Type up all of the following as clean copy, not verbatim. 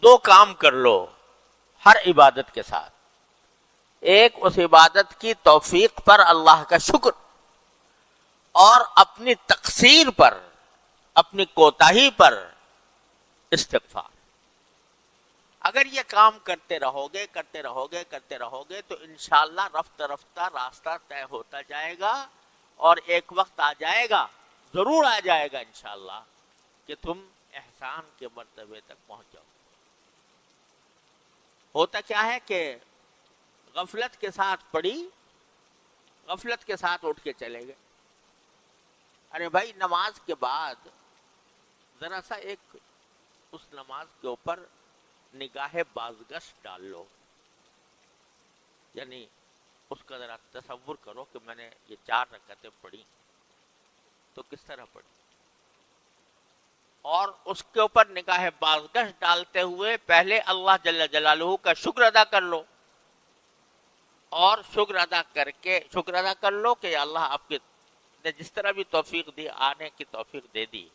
دو کام کر لو ہر عبادت کے ساتھ. ایک اس عبادت کی توفیق پر اللہ کا شکر اور اپنی تقصیر پر اپنی کوتاہی پر استغفار. اگر یہ کام کرتے رہو گے تو انشاءاللہ رفتہ رفتہ راستہ طے ہوتا جائے گا اور ایک وقت آ جائے گا, ضرور آ جائے گا انشاءاللہ, کہ تم احسان کے مرتبے تک پہنچ جاؤ. ہوتا کیا ہے کہ غفلت کے ساتھ پڑی, غفلت کے ساتھ اٹھ کے چلے گئے. ارے بھائی نماز کے بعد ذرا سا ایک اس نماز کے اوپر نگاہ بازگشت ڈال لو. یعنی اس کا ذرا تصور کرو کہ میں نے یہ 4 رکعتیں پڑھی تو کس طرح پڑھی, اور اس کے اوپر نگاہ بازگشت ڈالتے ہوئے پہلے اللہ جل جلالہ کا شکر ادا کر لو, اور شکر ادا کر لو کہ اللہ آپ کے نے جس طرح بھی توفیق دی, آنے کی توفیق دے دی,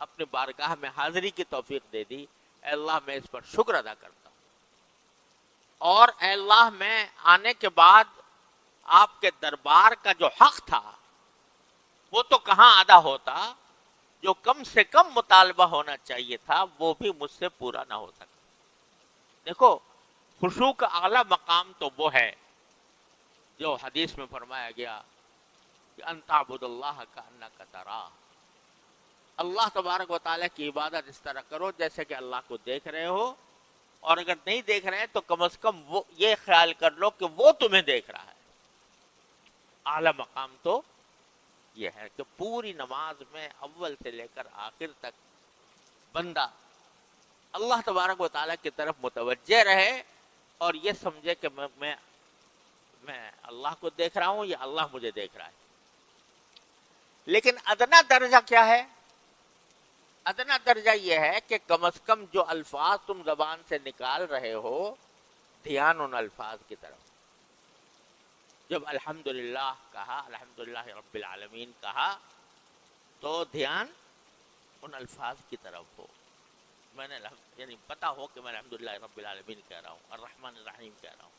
اپنے بارگاہ میں حاضری کی توفیق دے دی, اے اللہ میں اس پر شکر ادا کرتا ہوں. اور اے اللہ میں آنے کے بعد آپ کے دربار کا جو حق تھا وہ تو کہاں ادا ہوتا, جو کم سے کم مطالبہ ہونا چاہیے تھا وہ بھی مجھ سے پورا نہ ہو سکا. دیکھو خشوع کا اعلیٰ مقام تو وہ ہے جو حدیث میں فرمایا گیا کہ ان تعبد اللہ کأنک تراہ, اللہ تبارک و تعالیٰ کی عبادت اس طرح کرو جیسے کہ اللہ کو دیکھ رہے ہو, اور اگر نہیں دیکھ رہے ہیں تو کم از کم وہ یہ خیال کر لو کہ وہ تمہیں دیکھ رہا ہے. اعلیٰ مقام تو یہ ہے کہ پوری نماز میں اول سے لے کر آخر تک بندہ اللہ تبارک و تعالیٰ کی طرف متوجہ رہے اور یہ سمجھے کہ میں اللہ کو دیکھ رہا ہوں یا اللہ مجھے دیکھ رہا ہے. لیکن ادنا درجہ کیا ہے؟ ادنا درجہ یہ ہے کہ کم از کم جو الفاظ تم زبان سے نکال رہے ہو دھیان ان الفاظ کی طرف. جب الحمدللہ کہا, الحمدللہ رب العالمین کہا, تو دھیان ان الفاظ کی طرف ہو. میں نے یعنی پتا ہو کہ میں الحمدللہ رب العالمین کہہ رہا ہوں, الرحمن الرحیم کہہ رہا ہوں.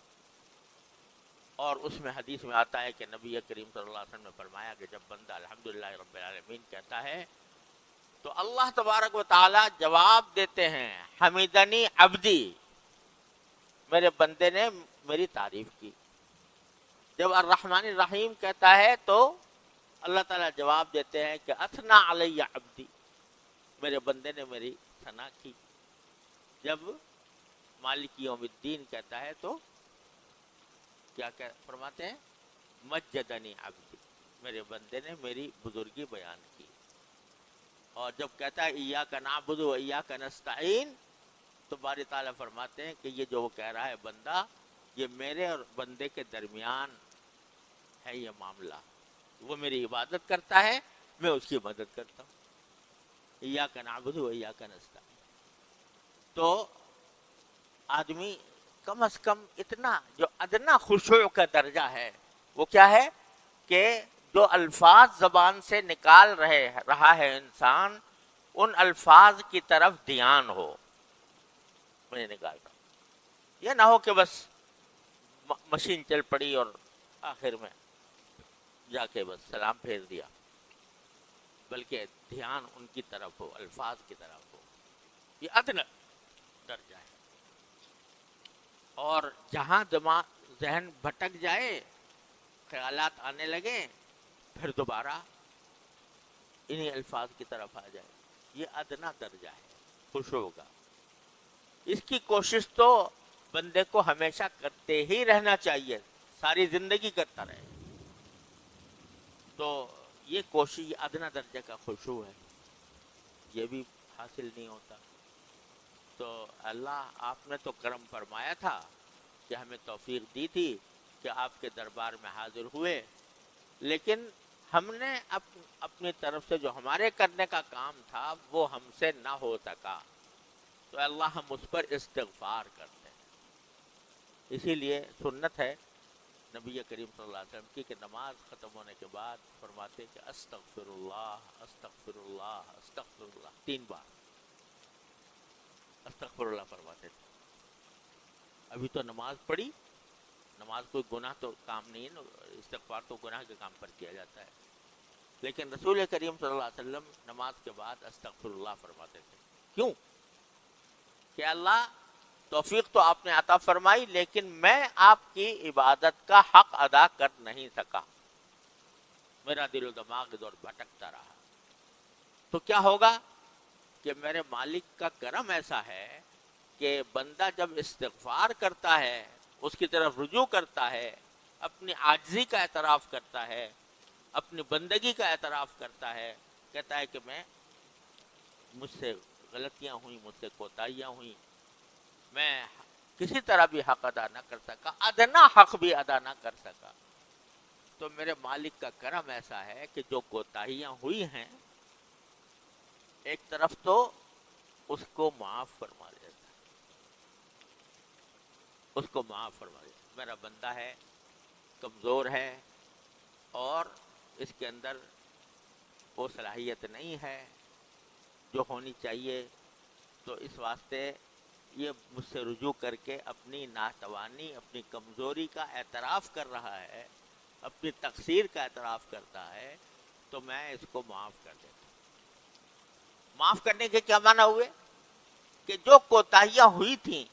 اور اس میں حدیث میں آتا ہے کہ نبی کریم صلی اللہ علیہ وسلم نے فرمایا کہ جب بندہ الحمدللہ رب العالمین کہتا ہے تو اللہ تبارک و تعالی جواب دیتے ہیں حمیدنی عبدی, میرے بندے نے میری تعریف کی. جب الرحمن الرحیم کہتا ہے تو اللہ تعالیٰ جواب دیتے ہیں کہ اثنا علی عبدی, میرے بندے نے میری ثنا کی. جب مالک یوم الدین کہتا ہے تو کیا فرماتے ہیں مجدنی عبدی, میرے بندے نے میری بزرگی بیان کی. اور جب کہتا ہے ایاک نعبد و ایاک نستعین تو باری تعالیٰ فرماتے ہیں کہ یہ جو وہ کہہ رہا ہے بندہ, یہ میرے اور بندے کے درمیان ہے یہ معاملہ. وہ میری عبادت کرتا ہے, میں اس کی مدد کرتا ہوں. ایاک نعبد و ایاک نستعین. تو آدمی کم از کم اتنا جو ادنا خشوع کا درجہ ہے وہ کیا ہے کہ جو الفاظ زبان سے نکال رہا ہے انسان, ان الفاظ کی طرف دھیان ہو. میں نکال رہا ہوں, یہ نہ ہو کہ بس مشین چل پڑی اور آخر میں جا کے بس سلام پھیر دیا, بلکہ دھیان ان کی طرف ہو, الفاظ کی طرف ہو. یہ ادنا درجہ ہے. اور جہاں ذہن بھٹک جائے, خیالات آنے لگے, پھر دوبارہ انہی الفاظ کی طرف آ جائے. یہ ادنا درجہ ہے خشوع کا. اس کی کوشش تو بندے کو ہمیشہ کرتے ہی رہنا چاہیے, ساری زندگی کرتا رہے. تو یہ کوشش ادنا درجے کا خشوع ہے, یہ بھی حاصل نہیں ہوتا. تو اللہ آپ نے تو کرم فرمایا تھا کہ ہمیں توفیق دی تھی کہ آپ کے دربار میں حاضر ہوئے, لیکن ہم نے اپنی طرف سے جو ہمارے کرنے کا کام تھا وہ ہم سے نہ ہو سکا. تو اللہ ہم اس پر استغفار کرتے ہیں. اسی لیے سنت ہے نبی کریم صلی اللہ علیہ وسلم کی کہ نماز ختم ہونے کے بعد فرماتے کہ استغفر اللہ استغفر اللہ استغفر اللہ 3 بار. استغفر اللہ فرماتے تھے. ابھی تو نماز پڑھی, نماز کوئی گناہ تو کام نہیں ہے نا, استغفار تو گناہ کے کام پر کیا جاتا ہے, لیکن رسول کریم صلی اللہ علیہ وسلم نماز کے بعد استغفر اللہ فرماتے تھے. کیوں؟ کہ اللہ توفیق تو آپ نے عطا فرمائی, لیکن میں آپ کی عبادت کا حق ادا کر نہیں سکا, میرا دل و دماغ ادھر بھٹکتا رہا. تو کیا ہوگا کہ میرے مالک کا کرم ایسا ہے کہ بندہ جب استغفار کرتا ہے, اس کی طرف رجوع کرتا ہے, اپنی عاجزی کا اعتراف کرتا ہے, اپنی بندگی کا اعتراف کرتا ہے, کہتا ہے کہ مجھ سے غلطیاں ہوئیں, مجھ سے کوتاہیاں ہوئیں, میں کسی طرح بھی حق ادا نہ کر سکا, ادنا حق بھی ادا نہ کر سکا, تو میرے مالک کا کرم ایسا ہے کہ جو کوتاہیاں ہوئی ہیں ایک طرف تو اس کو معاف فرما دیتا ہے, اس کو معاف فرما دیتا ہے. میرا بندہ ہے, کمزور ہے, اور اس کے اندر وہ صلاحیت نہیں ہے جو ہونی چاہیے, تو اس واسطے یہ مجھ سے رجوع کر کے اپنی ناتوانی, اپنی کمزوری کا اعتراف کر رہا ہے, اپنی تقصیر کا اعتراف کرتا ہے, تو میں اس کو معاف کر دیتا ہوں. معاف کرنے کے کیا معنی ہوئے کہ جو کوتاہیاں ہوئی تھیں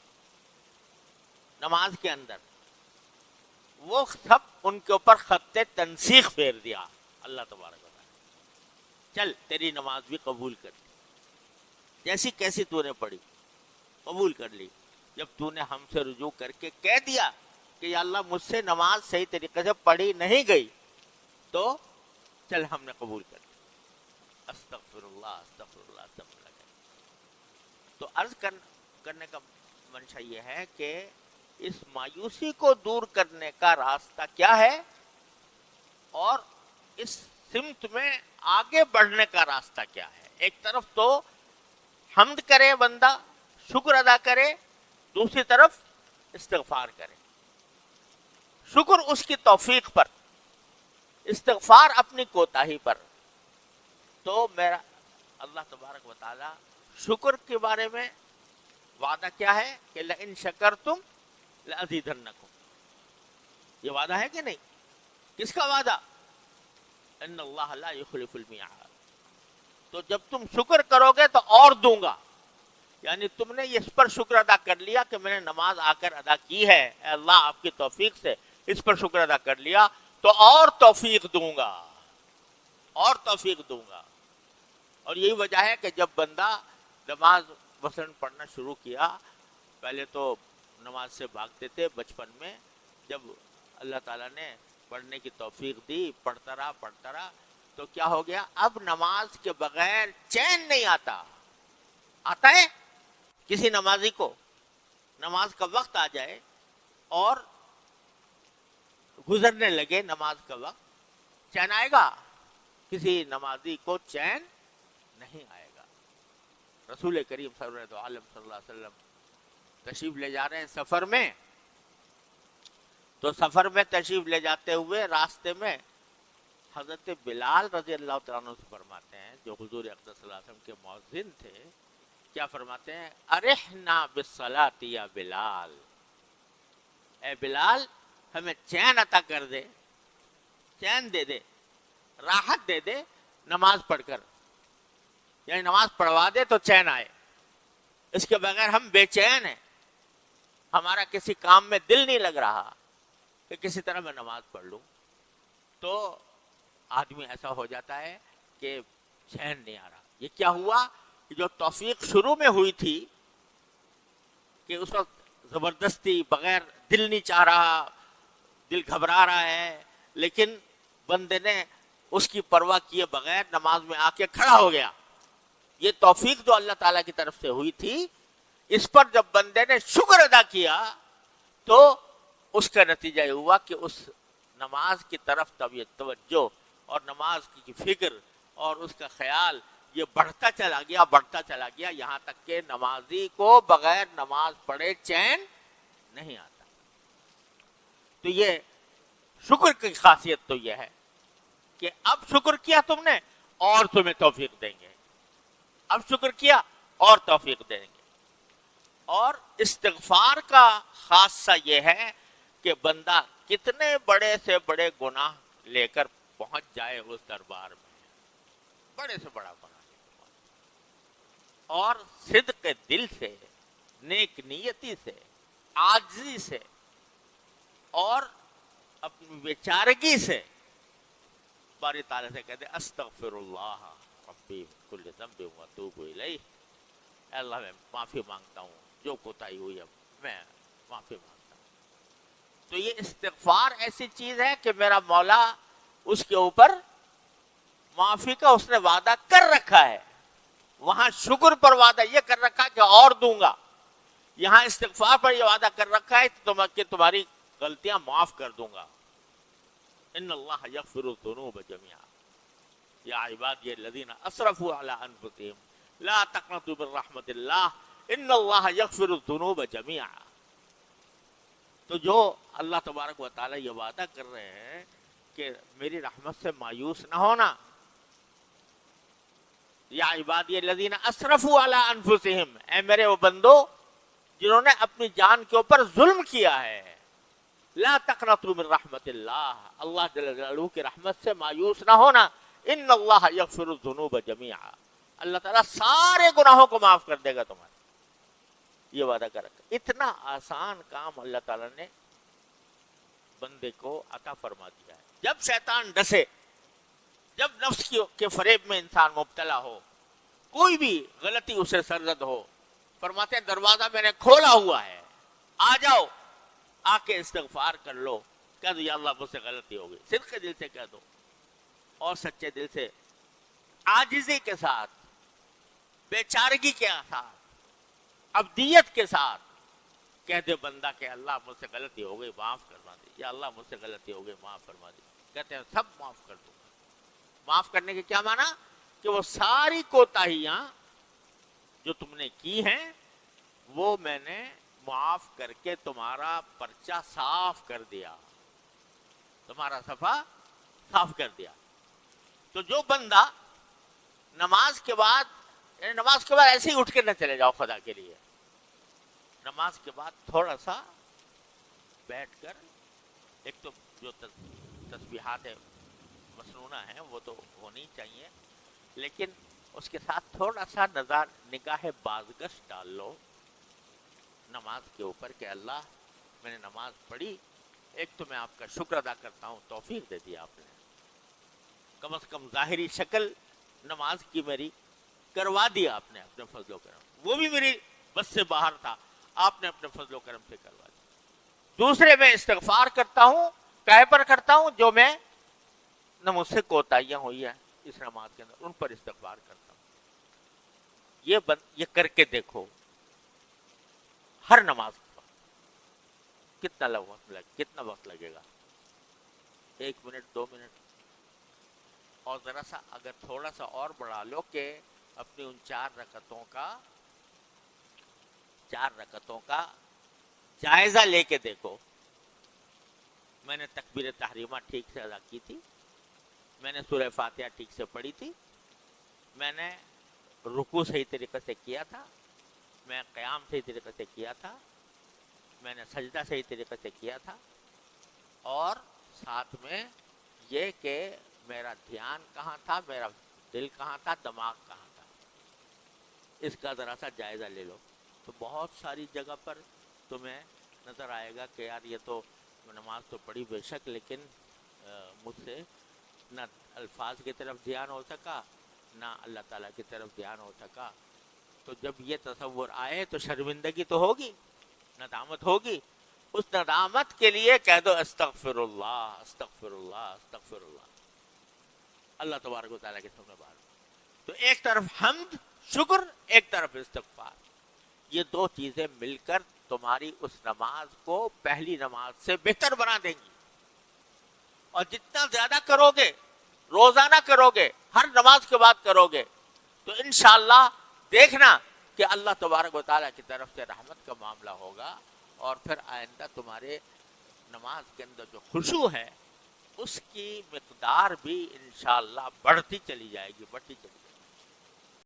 نماز کے اندر, وہ سب ان کے اوپر خط تنسیخ پھیر دیا اللہ تبارک و تعالی. چل تیری نماز بھی قبول کر لی, جیسی کیسی تو نے پڑھی قبول کر لی. جب تو نے ہم سے رجوع کر کے کہہ دیا کہ یا اللہ مجھ سے نماز صحیح طریقے سے پڑھی نہیں گئی, تو چل ہم نے قبول کر لی. استغفر اللہ استغفر اللہ استغفر اللہ. تو عرض کرنے کا منشا یہ ہے کہ اس مایوسی کو دور کرنے کا راستہ کیا ہے, اور اس سمت میں آگے بڑھنے کا راستہ کیا ہے. ایک طرف تو حمد کرے بندہ, شکر ادا کرے, دوسری طرف استغفار کرے. شکر اس کی توفیق پر, استغفار اپنی کوتاہی پر. تو میرا اللہ تبارک و تعالی شکر کے بارے میں وعدہ کیا ہے کہ لئن شکرتم لأزیدنکم, یہ وعدہ ہے کہ نہیں؟ کس کا وعدہ؟ ان اللہ لا یخلف المیعاد. تو جب تم شکر کرو گے تو اور دوں گا, یعنی تم نے اس پر شکر ادا کر لیا کہ میں نے نماز آ کر ادا کی ہے, اے اللہ آپ کی توفیق سے اس پر شکر ادا کر لیا, تو اور توفیق دوں گا, اور توفیق دوں گا. اور یہی وجہ ہے کہ جب بندہ نماز مثلاً پڑھنا شروع کیا, پہلے تو نماز سے بھاگتے تھے بچپن میں, جب اللہ تعالیٰ نے پڑھنے کی توفیق دی, پڑھتا رہا, تو کیا ہو گیا, اب نماز کے بغیر چین نہیں آتا. آتا ہے کسی نمازی کو نماز کا وقت آ جائے اور گزرنے لگے نماز کا وقت, چین آئے گا؟ کسی نمازی کو چین نہیں آئے گا. رسول کریم صلی اللہ علیہ وسلم تشریف لے جا رہے ہیں سفر میں, تو سفر میں تشریف لے جاتے ہوئے راستے میں حضرت بلال رضی اللہ تعالیٰ عنہ سے فرماتے ہیں, جو حضور اقدس صلی اللہ علیہ وسلم کے مؤذن تھے, کیا فرماتے ہیں؟ ارحنا بالصلاۃ یا بلال, اے بلال ہمیں چین عطا کر دے, چین دے دے, راحت دے دے نماز پڑھ کر, یعنی نماز پڑھوا دے تو چین آئے. اس کے بغیر ہم بے چین ہیں, ہمارا کسی کام میں دل نہیں لگ رہا کہ کسی طرح میں نماز پڑھ لوں. تو آدمی ایسا ہو جاتا ہے کہ چین نہیں آ رہا. یہ کیا ہوا کہ جو توفیق شروع میں ہوئی تھی کہ اس وقت زبردستی بغیر دل نہیں چاہ رہا, دل گھبرا رہا ہے, لیکن بندے نے اس کی پرواہ کیے بغیر نماز میں آ کے کھڑا ہو گیا. یہ توفیق جو اللہ تعالیٰ کی طرف سے ہوئی تھی, اس پر جب بندے نے شکر ادا کیا تو اس کا نتیجہ یہ ہوا کہ اس نماز کی طرف توجہ اور نماز کی فکر اور اس کا خیال یہ بڑھتا چلا گیا, یہاں تک کہ نمازی کو بغیر نماز پڑھے چین نہیں آتا. تو یہ شکر کی خاصیت تو یہ ہے کہ اب شکر کیا تم نے اور تمہیں توفیق دیں گے, اب شکر کیا اور توفیق دیں گے. اور استغفار کا خاصہ یہ ہے کہ بندہ کتنے بڑے سے بڑے گناہ لے کر پہنچ جائے اس دربار میں، بڑے سے بڑا گناہ لے کر پہنچ، اور صدق دل سے، نیک نیتی سے، عاجزی سے اور اپنی بیچارگی سے باری تعالیٰ سے کہتے استغفر اللہ ربی من کل ذنب واتوب الیہ، اے اللہ میں معافی مانگتا ہوں، جو کوتاہی ہوئی ہے میں معافی مانگتا ہوں۔ تو یہ استغفار ایسی چیز ہے کہ میرا مولا اس کے اوپر معافی کا اس نے وعدہ کر رکھا ہے، وہاں شکر پر وعدہ یہ کر رکھا ہے کہ اور دوں گا، یہاں استغفار پر یہ وعدہ کر رکھا ہے کہ تمہاری غلطیاں معاف کر دوں گا۔ ان اللہ یغفر الذنوب جميعا یا عبادی الذین اسرفوا علی انفسهم لا تقنطوا من رحمت اللہ ان اللہ یغفر الذنوب جميعا۔ تو جو اللہ تبارک و تعالی یہ وعدہ کر رہے ہیں کہ میری رحمت سے مایوس نہ ہونا، یا عبادی الذین اسرفوا علی انفسهم، اے میرے وہ بندو جنہوں نے اپنی جان کے اوپر ظلم کیا ہے، لا تقنطوا من رحمت اللہ، اللہ جل جلالہ کی رحمت سے مایوس نہ ہونا، ان اللہ یغفر الذنوب جميعا، اللہ تعالیٰ سارے گناہوں کو معاف کر دے گا تمہارے، یہ وعدہ کر رکھا۔ اتنا آسان کام اللہ تعالیٰ نے بندے کو عطا فرما دیا ہے۔ جب شیطان ڈسے، جب نفس کے فریب میں انسان مبتلا ہو، کوئی بھی غلطی اسے سرزد ہو، فرماتے ہیں دروازہ میں نے کھولا ہوا ہے، آ جاؤ، آ کے استغفار کر لو، کہہ دو یا اللہ مجھ سے غلطی ہو گئی، صدق دل سے کہہ دو اور سچے دل سے، عاجزی کے ساتھ، بیچارگی کے ساتھ، عبدیت کے ساتھ کہہ دے بندہ کہ اللہ مجھ سے غلطی ہو گئی معاف فرما دی، یا اللہ مجھ سے غلطی ہو گئی معاف فرما دی، کہتے ہیں سب معاف کر دوں گا۔ معاف کرنے کے کیا معنی؟ کہ وہ ساری کوتاہیاں جو تم نے کی ہیں وہ میں نے معاف کر کے تمہارا پرچہ صاف کر دیا، تمہارا صفحہ صاف کر دیا۔ تو جو بندہ نماز کے بعد، یعنی نماز کے بعد ایسے ہی اٹھ کے نہ چلے جاؤ خدا کے لیے، نماز کے بعد تھوڑا سا بیٹھ کر، ایک تو جو تسبیحات مسنونہ ہیں وہ تو ہونی چاہیے، لیکن اس کے ساتھ تھوڑا سا نگاہ بازگشت ڈال لو نماز کے اوپر کہ اللہ میں نے نماز پڑھی، ایک تو میں آپ کا شکر ادا کرتا ہوں، توفیق دے دیا آپ نے، کم از کم ظاہری شکل نماز کی میری کروا دیا آپ نے اپنے فضل و کرم، وہ بھی میری بس سے باہر تھا، آپ نے اپنے فضل و کرم سے کروا دیا۔ دوسرے میں استغفار کرتا ہوں، کہے پر کرتا ہوں جو میں نہ مجھ سے کوتاہیاں ہوئی ہیں اس نماز کے اندر، ان پر استغفار کرتا ہوں۔ یہ کر کے دیکھو ہر نماز کے بعد کتنا وقت لگے گا؟ 1 منٹ 2 منٹ، اور ذرا سا اگر تھوڑا سا اور بڑھا لو کہ اپنی ان 4 رکعتوں کا جائزہ لے کے دیکھو، میں نے تکبیر تحریمہ ٹھیک سے ادا کی تھی، میں نے سورہ فاتحہ ٹھیک سے پڑھی تھی، میں نے رکوع صحیح طریقے سے کیا تھا، میں قیام صحیح طریقے سے کیا تھا، میں نے سجدہ صحیح طریقے سے کیا تھا، اور ساتھ میں یہ کہ میرا دھیان کہاں تھا، میرا دل کہاں تھا، دماغ کہاں تھا، اس کا ذرا سا جائزہ لے لو۔ تو بہت ساری جگہ پر تمہیں نظر آئے گا کہ یار یہ تو نماز تو پڑھی بے شک، لیکن مجھ سے نہ الفاظ کی طرف دھیان ہو سکا، نہ اللہ تعالیٰ کی طرف دھیان ہو سکا۔ تو جب یہ تصور آئے تو شرمندگی تو ہوگی، ندامت ہوگی، اس ندامت کے لیے کہہ دو استغفر اللہ استغفر اللہ استغفر اللہ، اللہ تبارک و تعالیٰ کے سامنے بار۔ تو ایک طرف حمد شکر، ایک طرف استغفار، یہ 2 چیزیں مل کر تمہاری اس نماز کو پہلی نماز سے بہتر بنا دیں گی، اور جتنا زیادہ کرو گے، روزانہ کرو گے، ہر نماز کے بعد کرو گے، تو انشاءاللہ دیکھنا کہ اللہ تبارک و تعالیٰ کی طرف سے رحمت کا معاملہ ہوگا، اور پھر آئندہ تمہارے نماز کے اندر جو خشوع ہے اس کی مقدار بھی انشاءاللہ بڑھتی چلی جائے گی، بڑھتی چلی جائے گی۔